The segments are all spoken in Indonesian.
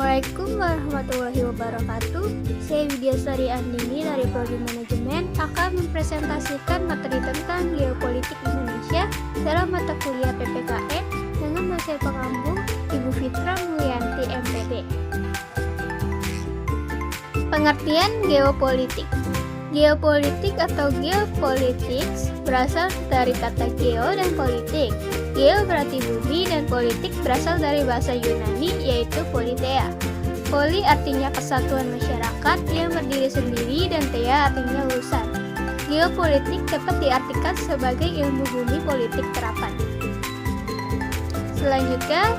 Assalamualaikum warahmatullahi wabarakatuh. Saya Widyasari Andini dari Prodi Manajemen akan mempresentasikan materi tentang geopolitik Indonesia dalam mata kuliah PPKN dengan dosen pengampu Ibu Fitra Mulyanti MPD. Pengertian geopolitik. Geopolitik atau geopolitics berasal dari kata geo dan politik. Geo berarti bumi dan politik berasal dari bahasa Yunani yaitu politeia. Poli artinya kesatuan masyarakat yang berdiri sendiri dan teia artinya urusan. Geopolitik dapat diartikan sebagai ilmu bumi politik terapan. Selanjutnya,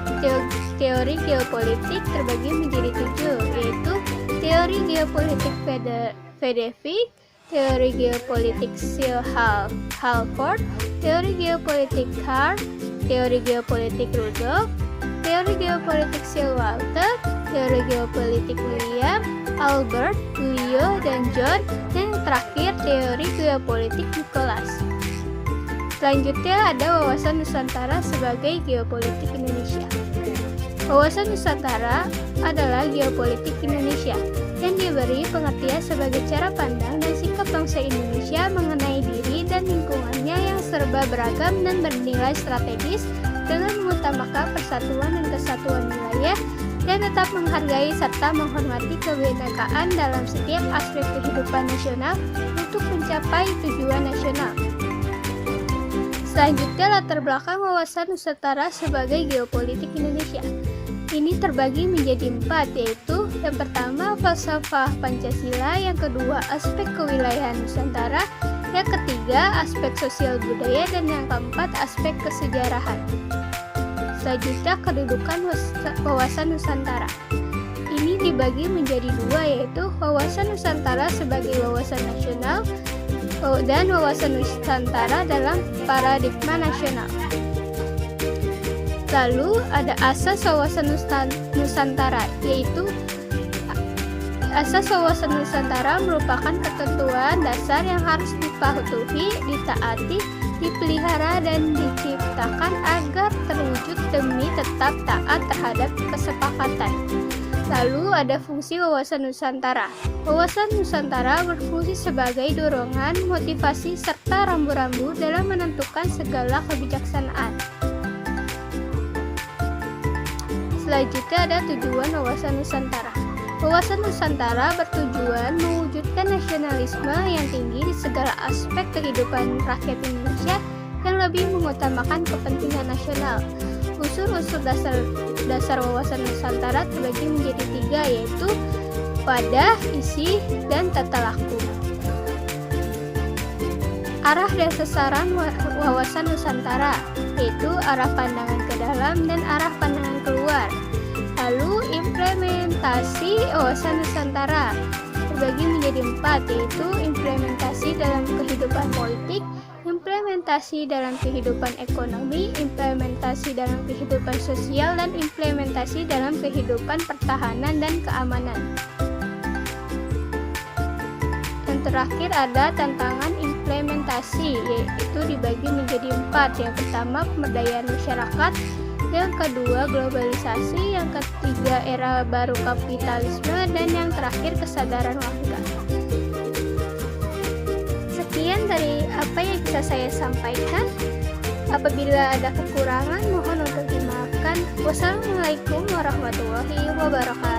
teori geopolitik terbagi menjadi 7, yaitu teori geopolitik Fedevik, teori geopolitik Halford, teori geopolitik Carr, teori geopolitik Rudolph, teori geopolitik Walter, teori geopolitik William, Albert, Leo, dan John, dan yang terakhir teori geopolitik Nicholas. Selanjutnya ada wawasan Nusantara sebagai geopolitik Indonesia. Wawasan Nusantara adalah geopolitik Indonesia yang diberi pengertian sebagai cara pandang dan sikap bangsa Indonesia mengenai diri dan lingkungannya yang serba beragam dan bernilai strategis dengan mengutamakan persatuan dan kesatuan wilayah dan tetap menghargai serta menghormati kebinekaan dalam setiap aspek kehidupan nasional untuk mencapai tujuan nasional. Selanjutnya, latar belakang wawasan Nusantara sebagai geopolitik Indonesia. Ini terbagi menjadi 4, yaitu yang pertama falsafah Pancasila, yang kedua aspek kewilayahan Nusantara, yang ketiga aspek sosial budaya, dan yang keempat aspek kesejarahan. Selanjutnya, kedudukan wawasan Nusantara. Ini dibagi menjadi 2, yaitu wawasan Nusantara sebagai wawasan nasional dan wawasan Nusantara dalam paradigma nasional. Lalu ada asas wawasan Nusantara, yaitu asas wawasan Nusantara merupakan ketentuan dasar yang harus dipatuhi, ditaati, dipelihara, dan diciptakan agar terwujud demi tetap taat terhadap kesepakatan. Lalu ada fungsi wawasan Nusantara. Wawasan Nusantara berfungsi sebagai dorongan, motivasi, serta rambu-rambu dalam menentukan segala kebijaksanaan. Selanjutnya ada tujuan wawasan Nusantara. Wawasan Nusantara bertujuan mewujudkan nasionalisme yang tinggi di segala aspek kehidupan rakyat Indonesia yang lebih mengutamakan kepentingan nasional. Unsur-unsur dasar wawasan Nusantara terbagi menjadi 3, yaitu wadah, isi, dan tata laku. Arah dan sasaran wawasan Nusantara, yaitu arah pandangan ke dalam dan arah pandangan keluar. Lalu implementasi wawasan Nusantara terbagi menjadi 4, yaitu implementasi dalam kehidupan politik, implementasi dalam kehidupan ekonomi, implementasi dalam kehidupan sosial, dan implementasi dalam kehidupan pertahanan dan keamanan. Yang terakhir ada tantangan implementasi, yaitu dibagi menjadi 4. Yang pertama, pemberdayaan masyarakat, yang kedua globalisasi, yang ketiga era baru kapitalisme, dan yang terakhir kesadaran warga. Sekian dari apa yang bisa saya sampaikan. Apabila ada kekurangan, mohon untuk dimaafkan. Wassalamualaikum warahmatullahi wabarakatuh.